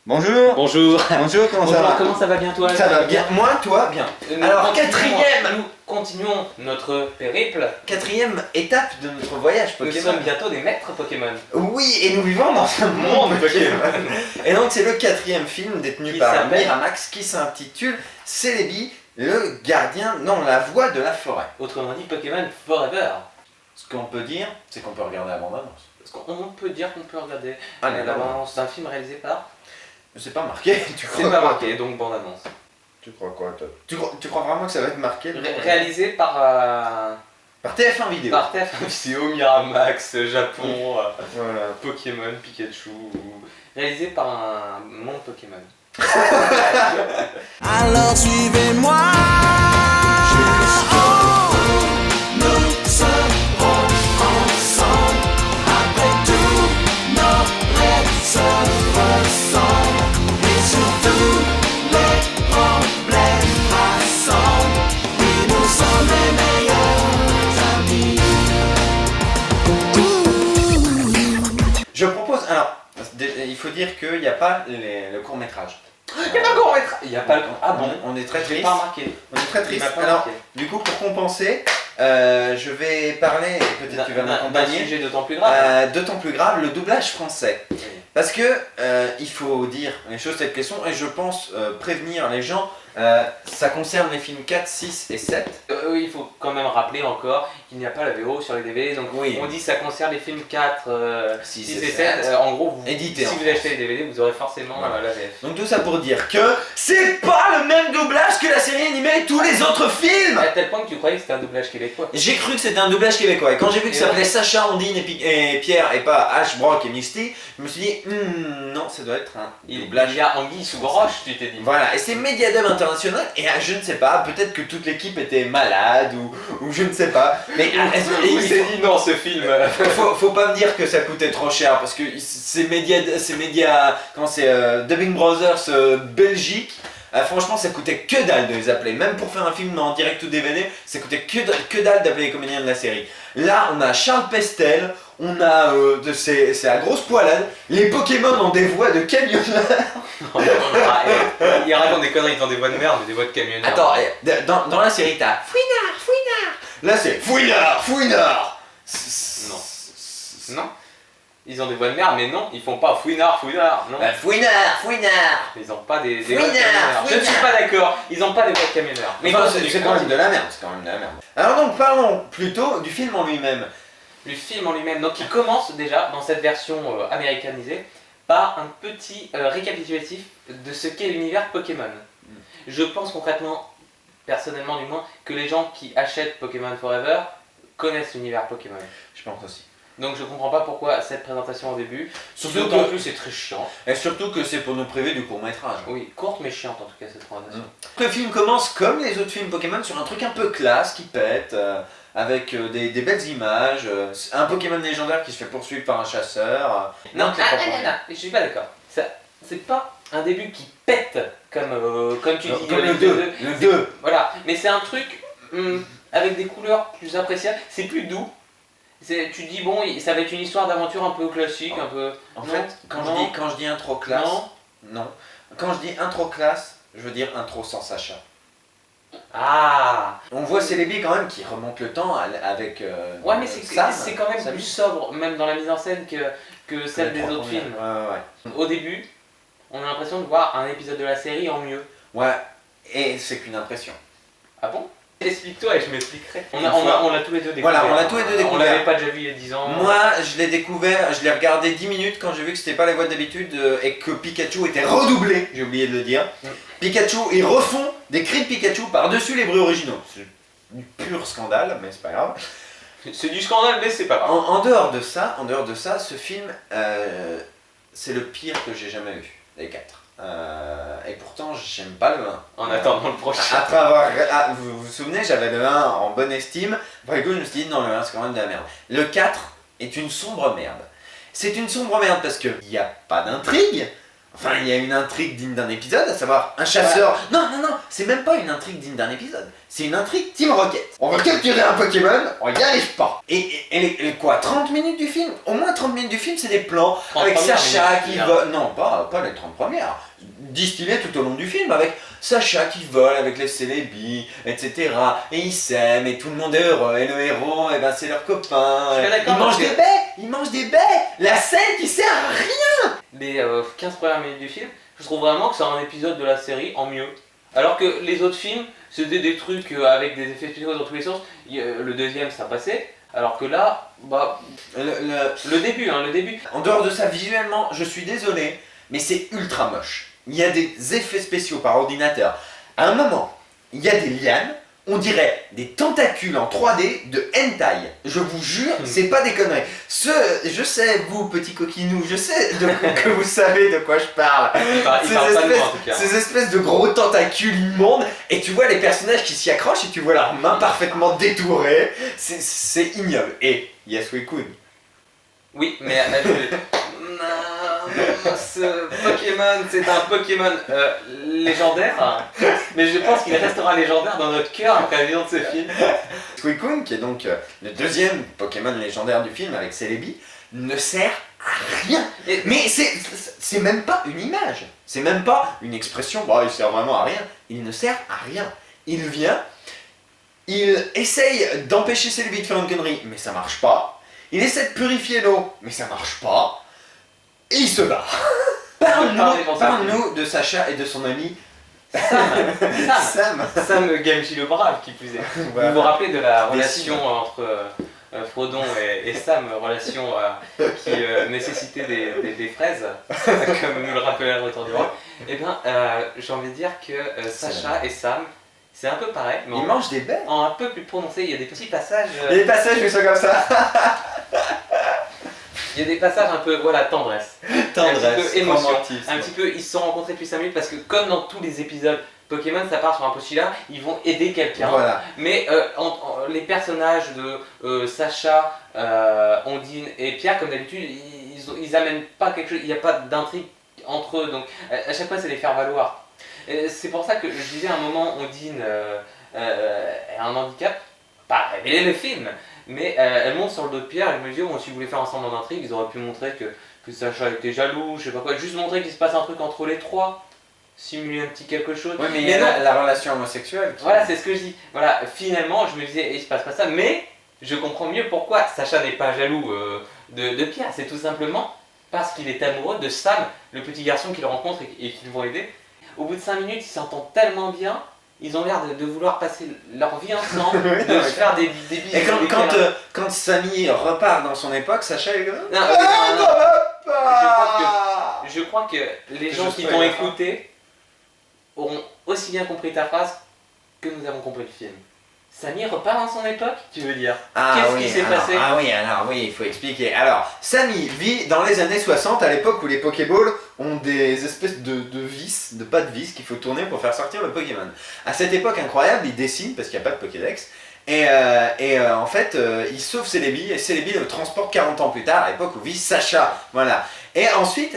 Bonjour. Bonjour. Bonjour, comment ça va? Comment ça va bien toi? Ça va bien. Moi, toi, bien. Alors, Nous continuons notre périple. quatrième étape de notre voyage Nous Pokémon. sommes bientôt des maîtres Pokémon. Oui, et nous vivons dans un monde Pokémon. Et donc, c'est le quatrième film détenu Qui par s'appelle Miramax qui s'intitule Celebi, le gardien, non, la voix de la forêt. Autrement dit Pokémon Forever. Ce qu'on peut dire, c'est qu'on peut regarder la bande-annonce. Parce qu'on peut dire qu'on peut regarder Allez, la bande-annonce d'un film réalisé par... C'est pas marqué, tu crois C'est pas quoi? marqué, donc bande-annonce. Tu crois quoi, toi? Tu crois vraiment que ça va être marqué Réalisé par... Par TF1 vidéo. Par TF1 Vidéo, Miramax, Japon, Voilà. Pokémon, Pikachu... Réalisé par un monde Pokémon. Alors suivez-moi. Nous serons ensemble. Après tout, nos rêves se ressemblent. Et surtout, les problèmes rassemblent. Et nous sommes les meilleurs amis. Je propose, alors, il faut dire qu'il n'y a pas le court-métrage. Il y a pas le court-métrage. Il y a pas le... Ah bon? On est très J'ai triste. pas remarqué. On est très triste. Il m'a pas Alors, marqué. du coup, pour compenser, je vais parler, et peut-être tu vas D'un m'accompagner, sujet d'autant plus grave. d'autant plus grave, le doublage français. Oui. Parce que il faut dire les choses telles qu'elles sont, et je pense prévenir les gens, ça concerne les films 4, 6 et 7. Oui, il faut quand même rappeler encore qu'il n'y a pas la VO sur les DVD. Donc Oui. on dit que ça concerne les films 4, 6 6 et et 7. En gros, Édité en si vous achetez les DVD, vous aurez forcément Voilà. la VF. Donc tout ça pour dire que c'est pas le même doublage que la série animée et tous les autres films. À tel point que tu croyais que c'était un doublage québécois. J'ai cru que c'était un doublage québécois, et quand j'ai vu que Et ça non. s'appelait Sacha, Ondine et Pierre et pas Ash, Brock et Misty, je me suis dit non, ça doit être un Il doublage. y a Anguille sous roche, tu t'es dit. Voilà, et c'est Mediadub International, et je ne sais pas, peut-être que toute l'équipe était malade ou je ne sais pas, mais Il s'est dit non, ce film. faut pas me dire que ça coûtait trop cher, parce que c'est Dubbing Brothers Belgique. Franchement, ça coûtait que dalle de les appeler. Même pour faire un film en direct ou DVD, ça coûtait que dalle d'appeler les comédiens de la série. Là, on a Charles Pestel, on a c'est la grosse poilade. Les Pokémon ont des voix de camionneurs. Il raconte des conneries dans des voix de merde, mais des voix de camionneurs. Attends, dans la série, t'as Fouinard. Là, c'est Fouinard. Non. Ils ont des voix de merde, mais non, ils font pas fouinard, non. Bah, Fouinard. Ils ont pas des Fouinard, voix de camionneurs. Je ne suis fouinard. pas d'accord, ils ont pas des voix de camionneurs. Mais Enfin, c'est quand même de la merde, Alors donc, parlons plutôt du film en lui-même. Le film en lui-même, donc il commence déjà dans cette version américanisée par un petit récapitulatif de ce qu'est l'univers Pokémon. Je pense concrètement, personnellement du moins, que les gens qui achètent Pokémon Forever connaissent l'univers Pokémon. Je pense aussi. Donc je comprends pas pourquoi cette présentation au début. Surtout D'autant que- plus c'est très chiant. Et surtout que c'est pour nous priver du court-métrage. Oui, courte mais chiante en tout cas cette présentation. Le film commence comme les autres films Pokémon sur un truc un peu classe qui pète, avec des belles images, un Pokémon légendaire qui se fait poursuivre par un chasseur. Non, c'est pas pour rien. je suis pas d'accord. C'est pas un début qui pète comme tu dis. Comme le les 2. Le 2. Voilà, mais c'est un truc avec des couleurs plus appréciables, c'est plus doux. Tu dis bon, ça va être une histoire d'aventure un peu classique, un peu... En Non, fait, quand non, je dis intro classe, non. non. Quand je dis intro classe, je veux dire intro sans Sacha. Ah On voit Celebi quand même qui remonte le temps avec. ouais, mais Sam, c'est quand même Sam. plus sobre, même dans la mise en scène que celle des autres films. Ouais. Au début, on a l'impression de voir un épisode de la série en mieux. Ouais, et c'est qu'une impression. Ah bon? Explique-toi et je m'expliquerai. On Une l'a fois. tous les deux découvert. Voilà, on l'a tous les deux On découvert. l'avait pas déjà vu il y a 10 ans. Moi, je l'ai découvert, je l'ai regardé 10 minutes quand j'ai vu que c'était pas la voix d'habitude et que Pikachu était redoublé, j'ai oublié de le dire. Pikachu, ils refont des cris de Pikachu par-dessus les bruits originaux. C'est du pur scandale, mais c'est pas grave. C'est du scandale, mais c'est pas grave. En dehors de ça, ce film, c'est le pire que j'ai jamais vu, les 4. Et pourtant, j'aime pas le 1. En attendant le prochain. Après avoir. Vous vous souvenez, j'avais le 1 en bonne estime. Après coup, je me suis dit, non, le 1 c'est quand même de la merde. Le 4 est une sombre merde. C'est une sombre merde parce qu'il n'y a pas d'intrigue. Enfin, il y a une intrigue digne d'un épisode, à savoir un chasseur. Non, c'est même pas une intrigue digne d'un épisode. C'est une intrigue Team Rocket. On va capturer un Pokémon, on y arrive pas. Et quoi, 30 minutes du film? Au moins 30 minutes du film, c'est des plans 30 avec premières Sacha minutes, qui bien. vole. Non, pas les 30 premières. Distillées tout au long du film avec Sacha qui vole avec les Celebi, etc. Et ils s'aiment et tout le monde est heureux. Et le héros, eh ben, c'est leur copain. Je suis d'accord, Ils mangent parce que- des baies. Ils mangent des baies. La scène qui sert à rien. Les 15 premières minutes du film, je trouve vraiment que c'est un épisode de la série en mieux. Alors que les autres films, c'était des trucs avec des effets spéciaux dans tous les sens. Le deuxième, ça passait. Alors que là, bah, le début. En dehors de ça, visuellement, je suis désolé, mais c'est ultra moche. Il y a des effets spéciaux par ordinateur. À un moment, il y a des lianes, on dirait des tentacules en 3D de hentai. Je vous jure, c'est pas des conneries. Je sais, vous, petits coquinous, je sais que vous savez de quoi je parle. Il parle pas de moi en tout cas. Ces espèces de gros tentacules immondes, et tu vois les personnages qui s'y accrochent, et tu vois leurs mains parfaitement détourées. C'est ignoble. Et Yes We Could. Oui, mais ce Pokémon, c'est un Pokémon légendaire, mais je pense qu'il restera légendaire dans notre cœur après la vision de ce film. Suicune, qui est donc le deuxième Pokémon légendaire du film avec Celebi, ne sert à rien. Et- Mais c'est même pas une image, c'est même pas une expression, bah il sert vraiment à rien. Il ne sert à rien. Il vient, il essaye d'empêcher Celebi de faire une connerie, mais ça marche pas. Il essaie de purifier l'eau, mais ça marche pas. Et il se bat. Parle-nous de Sacha et de son ami Sam. Sam Gamgee le Brave qui plus est. Voilà. Vous vous rappelez de la Des relation entre Frodon et Sam, relation qui nécessitait des fraises, comme nous le rappelait le Retour du Roi. Eh bien, j'ai envie de dire que Sacha et Sam, c'est un peu pareil, mais Il mange des baies. en un peu plus prononcé. Il y a des petits passages. Il y a des passages où ils sont comme ça. Il y a des passages un peu, voilà, tendresse. Tendresse, un petit peu émotion. romantisme. Un petit peu, ils se sont rencontrés depuis 5 minutes parce que, comme dans tous les épisodes Pokémon, ça part sur un postulat, ils vont aider quelqu'un. Voilà. Mais les personnages de Sacha, Ondine et Pierre, comme d'habitude, ils amènent pas quelque chose, il n'y a pas d'intrigue entre eux, donc à chaque fois c'est les faire valoir. C'est pour ça que je disais à un moment, Ondine a un handicap, pas révéler le film, mais elle monte sur le dos de Pierre et je me dis, bon, si vous voulez faire un semblant d'intrigue, ils auraient pu montrer que Sacha était jaloux, je sais pas quoi, juste montrer qu'il se passe un truc entre les trois. Simuler un petit quelque chose. Oui, mais il y a non. la relation homosexuelle. Voilà, c'est ce que je dis. Voilà, finalement, je me disais, il se passe pas ça, mais je comprends mieux pourquoi Sacha n'est pas jaloux de Pierre. C'est tout simplement parce qu'il est amoureux de Sam, le petit garçon qu'il rencontre et qu'ils vont aider. Au bout de 5 minutes, ils s'entendent tellement bien, ils ont l'air de vouloir passer leur vie ensemble, de se faire des bisous. Et des câlins. quand Samy repart dans son époque, Sacha est comme Non, je crois que les gens qui t'ont écouté auront aussi bien compris ta phrase que nous avons compris le film. Samy repart dans son époque, tu veux dire? Qu'est-ce qui s'est passé? Alors oui, il faut expliquer. Alors, Samy vit dans les années 60, à l'époque où les Pokéballs ont des espèces de vis, de pas de vis qu'il faut tourner pour faire sortir le Pokémon. À cette époque incroyable, il dessine parce qu'il n'y a pas de Pokédex. Et en fait, il sauve Celebi et Celebi le transporte 40 ans plus tard, à l'époque où vit Sacha. Voilà. Et ensuite,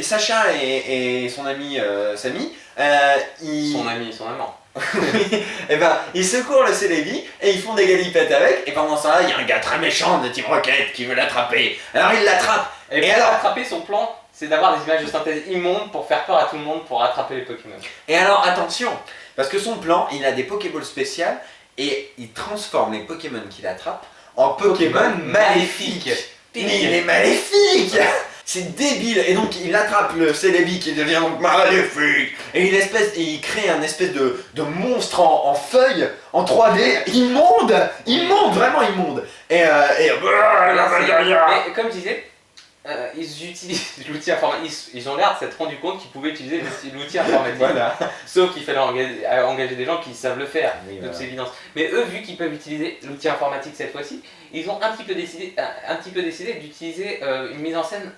Sacha et son ami Samy, Son ami, son amant. ils secourent le Celebi et ils font des galipettes avec. Et pendant ça, il y a un gars très méchant de Team Rocket qui veut l'attraper. Alors il l'attrape. Et Et pour alors attraper, son plan, c'est d'avoir des images de synthèse immondes pour faire peur à tout le monde pour attraper les Pokémon. Et alors attention, parce que son plan, il a des Pokéballs spéciales et il transforme les Pokémon qu'il attrape en Pokémon maléfiques. Il est maléfique. C'est débile. Et donc il attrape le Celebi qui devient donc maléfique. Et il crée un espèce de monstre en feuille, en 3D, immonde, vraiment immonde. Et Mais comme je disais, ils utilisent l'outil informatique. Ils ont l'air de s'être rendu compte qu'ils pouvaient utiliser l'outil informatique. Voilà. Sauf qu'il fallait engager des gens qui savent le faire, Oui, de toute voilà. évidence. Mais eux, vu qu'ils peuvent utiliser l'outil informatique cette fois-ci, ils ont un petit peu décidé d'utiliser une mise en scène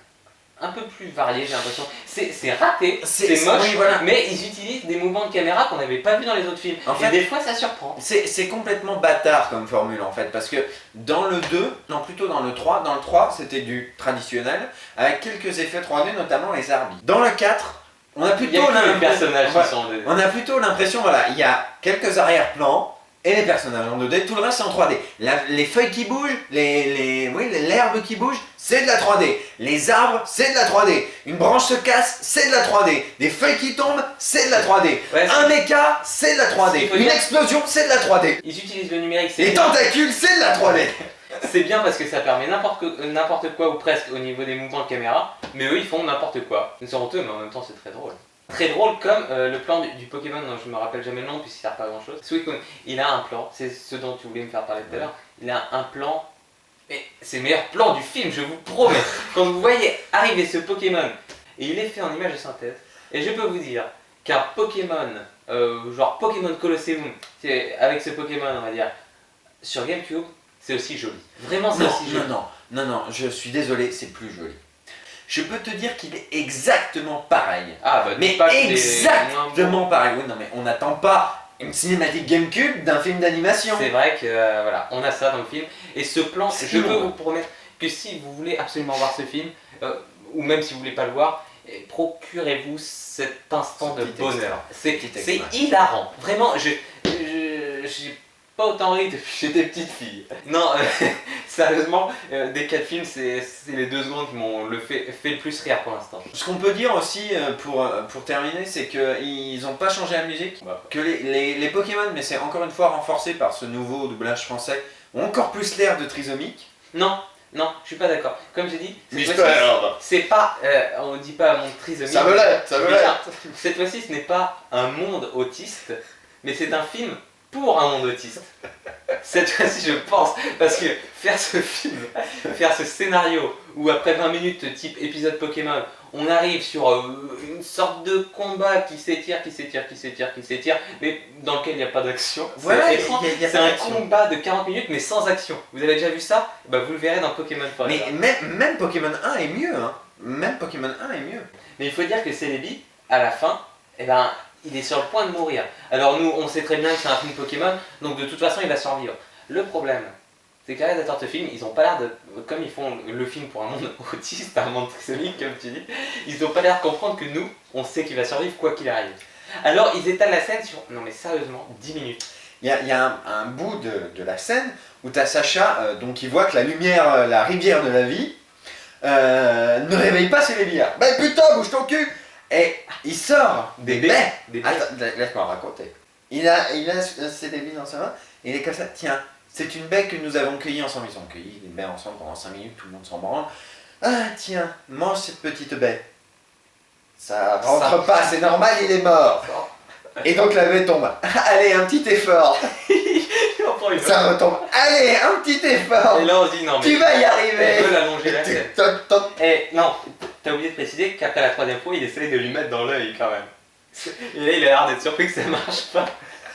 un peu plus varié, j'ai l'impression. C'est raté, C'est- c'est moche, oui, voilà. mais ils utilisent des mouvements de caméra qu'on n'avait pas vu dans les autres films. En Et fait- des fois, ça surprend. C'est complètement bâtard comme formule en fait, parce que dans le 2, non plutôt dans le 3, c'était du traditionnel, avec quelques effets 3D, notamment les arbres. Dans le 4, on a Il y a plutôt que les l'impression... personnages voilà. qui sont... On a plutôt l'impression, voilà, il y a quelques arrière-plans et les personnages en 2D, tout le reste c'est en 3D. Les feuilles qui bougent, l'herbe qui bouge, c'est de la 3D. Les arbres, c'est de la 3D. Une branche se casse, c'est de la 3D. Des feuilles qui tombent, c'est de la 3D. Ouais, Un méca, c'est de la 3D. Il faut Une dire- explosion, c'est de la 3D. Ils utilisent le numérique, c'est Les bien. tentacules, c'est de la 3D. C'est bien parce que ça permet n'importe quoi ou presque au niveau des mouvements de caméra, mais eux ils font n'importe quoi. C'est honteux, mais en même temps c'est très drôle. Très drôle comme le plan du Pokémon dont je me rappelle jamais le nom puisqu'il sert pas à grand chose. Suicune, il a un plan, c'est ce dont tu voulais me faire parler tout à l'heure. Il a un plan, mais c'est le meilleur plan du film, je vous promets. Quand vous voyez arriver ce Pokémon, et il est fait en image de synthèse, et je peux vous dire qu'un Pokémon, genre Pokémon Colosseum, avec ce Pokémon on va dire, sur GameCube, c'est aussi joli. Vraiment c'est aussi joli. Non, je suis désolé, c'est plus joli. Je peux te dire qu'il est exactement pareil. Ah bah Mais dis pas que c'est- exactement pareil. Oui, non, mais on n'attend pas une cinématique GameCube d'un film d'animation. C'est vrai que voilà, on a ça dans le film. Et ce plan, C'est je peux immonde. vous promettre que si vous voulez absolument voir ce film, ou même si vous voulez pas le voir, procurez-vous cet instant Ce de petit bonheur. C'est Petit c'est extrait. hilarant. Vraiment, j'ai pas autant ri depuis que j'étais petite fille. Non, sérieusement, des 4 films, c'est les 2 secondes qui m'ont fait le plus rire pour l'instant. Ce qu'on peut dire aussi pour terminer, c'est qu'ils n'ont pas changé la musique. Que les Pokémon, mais c'est encore une fois renforcé par ce nouveau doublage français, ont encore plus l'air de trisomiques. Non, je suis pas d'accord. Comme j'ai dit, cette Mister fois-ci, Herb. c'est pas, on dit pas mon trisomie. Ça me l'est. Déjà, cette fois-ci, ce n'est pas un monde autiste, mais c'est un film pour un monde autiste. Cette fois-ci, je pense, parce que faire ce film, faire ce scénario, où après 20 minutes, type épisode Pokémon, on arrive sur une sorte de combat qui s'étire, mais dans lequel il n'y a pas d'action. C'est Voilà, étrange. il y a C'est pas un d'action. combat de 40 minutes, mais sans action. Vous avez déjà vu ça? Bah, vous le verrez dans Pokémon Forever. Mais même Pokémon 1 est mieux. Hein. Même Pokémon 1 est mieux. Mais il faut dire que Celebi, à la fin, eh ben, il est sur le point de mourir. Alors nous, on sait très bien que c'est un film Pokémon, donc de toute façon, il va survivre. Le problème, c'est que les réalisateurs de ce film, ils ont pas l'air de... Comme ils font le film pour un monde autiste, un monde trisomique, comme tu dis, ils ont pas l'air de comprendre que nous, on sait qu'il va survivre quoi qu'il arrive. Alors, ils étalent la scène sur... Non mais sérieusement, 10 minutes. Il y a un bout de la scène où tu as Sacha, donc il voit que la lumière, la rivière de la vie, ne réveille pas ses rivières. Ben putain, bouge ton cul. Et il sort des baies. Des baies. Attends, laisse-moi raconter. Il a ses baies dans sa main, et il est comme ça, tiens, c'est une baie que nous avons cueillie ensemble. Ils ont cueilli des baies ensemble pendant 5 minutes, tout le monde s'en branle. Ah tiens, mange cette petite baie. Ça rentre pas, c'est normal, il est mort. Et donc la baie tombe. Allez, un petit effort. Ça retombe. Allez, un petit effort. Et là, on se dit non mais... Tu vas y On arriver. veut l'allonger la scène. Toc, toc. Et non, t'as oublié de préciser qu'après la 3e fois, il essaye de lui mettre dans l'œil quand même. Et là, il a l'air d'être surpris que ça marche pas.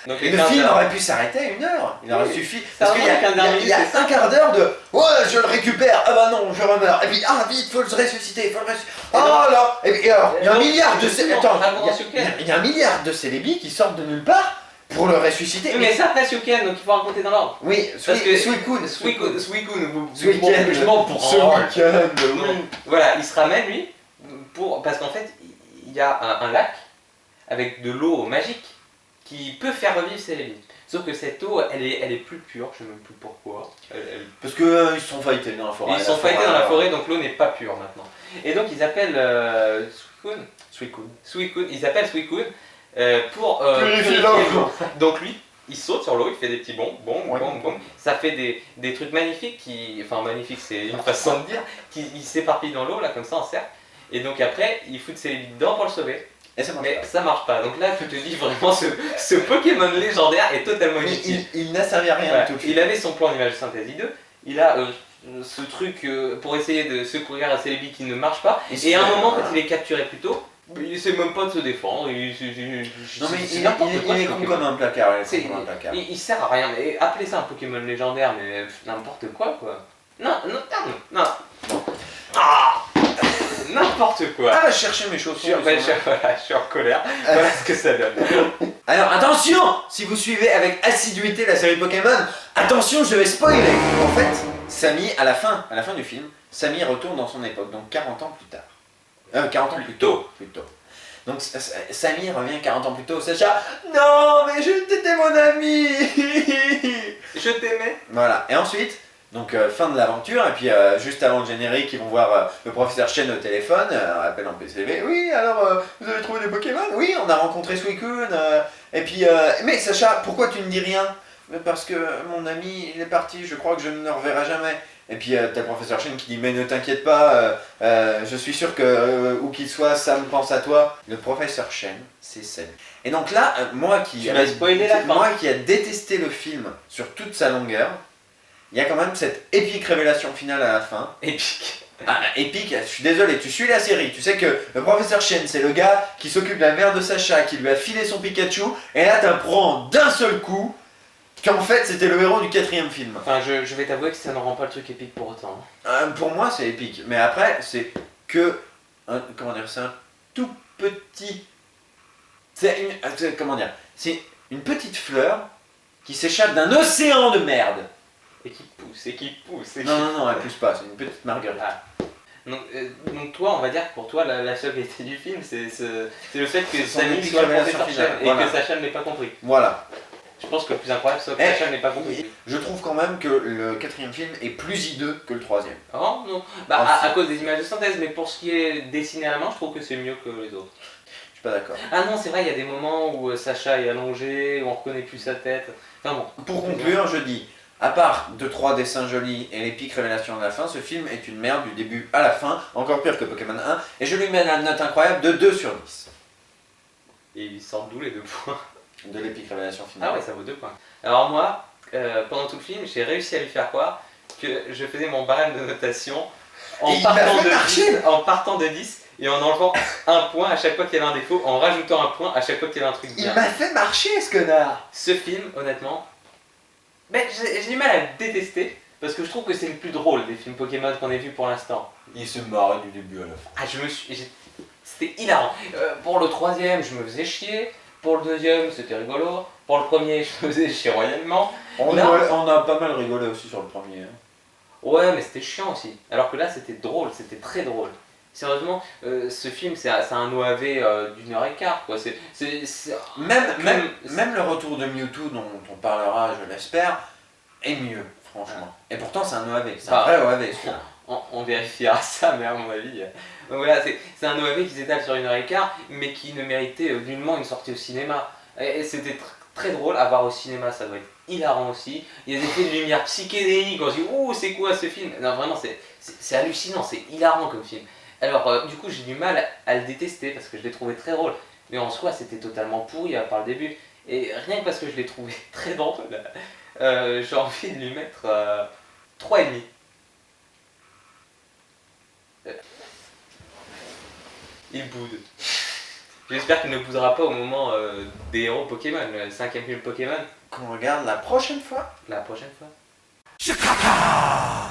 Donc les Le 15 film heures- aurait pu s'arrêter à 1 heure. Il aurait Oui. suffi. Ça Parce qu'il y a, aurait qu'un dernier il y a minute, c'est un quart d'heure de ouais, je le récupère. Ah bah non, je remeurs. Et puis ah vite, faut le ressusciter, faut le ressusciter. Oh là. Et puis alors, il y a un milliard de justement, attends, Dragon il y a- Suken. il y a un milliard de Celebi qui sortent de nulle part pour le ressusciter. Oui, mais ça reste Yoken, donc il faut raconter dans l'ordre. Oui, Parce que Suicune. Suicune, Ce week-end. je m'en branle. Ce week-end. Voilà, il se ramène lui, parce qu'en fait, il y a un lac avec de l'eau magique qui peut faire revivre Celebi. Sauf que cette eau, elle est plus pure, je ne sais même plus pourquoi. Parce que ils sont fightés dans la forêt. Ils sont fightés dans la forêt, donc l'eau n'est pas pure maintenant. Et donc ils appellent Suicune, ils appellent Suicune pour Purifier purifier l'eau. l'eau. Donc lui, il saute sur l'eau, il fait des petits bonds, Ouais. Ça fait des trucs magnifiques enfin magnifiques c'est une façon de dire, qui s'éparpillent dans l'eau là comme ça en cercle. Et donc après, il fout ses billes dedans pour le sauver. Et ça marche Mais pas. ça marche pas. Donc là, tu te dis vraiment, ce Pokémon légendaire est totalement inutile. Il n'a servi à rien Voilà. du tout. Il avait son plan d'image de synthèse I2. Il a ce truc pour essayer de secourir un Celebi qui ne marche pas. Il se Et à un fait- moment, quand il est capturé plus tôt, il essaie même pas de se défendre. Non mais c'est il n'importe quoi, est ce con Pokémon. comme un placard. C'est- Comme un placard. Il sert à rien. Mais appelez ça un Pokémon légendaire, mais n'importe quoi. Non. n'importe quoi. Ah bah je cherchais mes chaussures. Voilà, je suis en colère. Voilà ce que ça donne. Alors attention, si vous suivez avec assiduité la série Pokémon, attention, je vais spoiler. En fait, Sammy, à la fin du film, Sammy retourne dans son époque, donc 40 ans plus tard. 40 ans plus tôt. Donc Sammy revient 40 ans plus tôt au Sacha. Non, mais t'étais mon ami. Je t'aimais. Voilà, et ensuite, donc fin de l'aventure, et puis juste avant le générique, ils vont voir le professeur Chen au téléphone, appel en PCV. Oui, alors, vous avez trouvé des Pokémon? Oui, on a rencontré Suicune, et puis, mais Sacha, pourquoi tu ne dis rien? Parce que mon ami, il est parti, je crois que je ne le reverrai jamais. Et puis t'as le professeur Chen qui dit mais ne t'inquiète pas, je suis sûr que où qu'il soit, Sam pense à toi. Le professeur Chen, c'est Sammy. Et donc là, moi qui m'as spoilé la fin. moi qui a détesté le film sur toute sa longueur, il y a quand même cette épique révélation finale à la fin. Épique. Ah, épique, je suis désolé, tu suis la série, tu sais que le professeur Chen, c'est le gars qui s'occupe de la mère de Sacha, qui lui a filé son Pikachu, et là t'apprends d'un seul coup qu'en fait c'était le héros du 4e film. Enfin, je vais t'avouer que ça ne rend pas le truc épique pour autant. Pour moi c'est épique, mais après c'est que, comment dire, c'est un tout petit... comment dire, c'est une petite fleur qui s'échappe d'un océan de merde. Et qui pousse, et qui pousse. Et Non, elle pousse pas, c'est une petite marguerite. Ah. Donc toi, on va dire que pour toi, la seule qualité du film, c'est le fait que son Sammy épique soit le révélation professeur finale, Chen, et voilà. que Sacha ne l'ait pas compris. Voilà. Je pense que le plus incroyable, c'est que Eh, Sacha n'ait pas compris. Je trouve quand même que le 4e film est plus hideux que le 3e. Oh non, bah Ah, si. à cause des images de synthèse, mais pour ce qui est dessiné à la main, je trouve que c'est mieux que les autres. Je suis pas d'accord. Ah non, c'est vrai, il y a des moments où Sacha est allongé, où on reconnaît plus sa tête. Enfin bon. Pour conclure, je dis, à part 2-3 dessins jolis et l'épique révélation de la fin, ce film est une merde du début à la fin, encore pire que Pokémon 1, et je lui mets la note incroyable de 2 sur 10. Et ils sortent d'où les 2 points? De l'épique révélation finale. Ah ouais, ça vaut 2 points. Alors moi, pendant tout le film, j'ai réussi à lui faire croire que je faisais mon barème de notation Et il m'a fait marcher. en partant de 10 et en enlevant un point à chaque fois qu'il y avait un défaut, en rajoutant un point à chaque fois qu'il y avait un truc Il bien. m'a fait marcher ce connard. Ce film, honnêtement, ben, j'ai du mal à le détester parce que je trouve que c'est le plus drôle des films Pokémon qu'on ait vu pour l'instant. Il se marrait du début à la fin. Ah, c'était hilarant. Pour le 3e, je me faisais chier. Pour le 2e, c'était rigolo. Pour le 1er, je me faisais chier royalement. On a pas mal rigolé aussi sur le premier. Hein. Ouais, mais c'était chiant aussi. Alors que là, c'était drôle, c'était très drôle. Sérieusement, ce film, c'est un OAV d'1h15, quoi. Même le retour de Mewtwo, dont on parlera, je l'espère, est mieux, franchement. Et pourtant, c'est un OAV. C'est un vrai OAV, celui-là. On vérifiera ça, mais à mon avis. Donc voilà, c'est un OAV qui s'étale sur 1h15, mais qui ne méritait nullement une sortie au cinéma. Et c'était très drôle à voir au cinéma, ça doit être hilarant aussi. Il y a des effets de lumière psychédéliques, on se dit ouh, c'est quoi ce film? Non, vraiment, c'est hallucinant, c'est hilarant comme film. Alors, du coup, j'ai du mal à le détester parce que je l'ai trouvé très drôle. Mais en soi, c'était totalement pourri par le début. Et rien que parce que je l'ai trouvé très drôle, j'ai envie de lui mettre 3,5. Il boude. J'espère qu'il ne boudera pas au moment des héros Pokémon, le 5e film Pokémon. Qu'on regarde la prochaine fois. La prochaine fois. Chicago!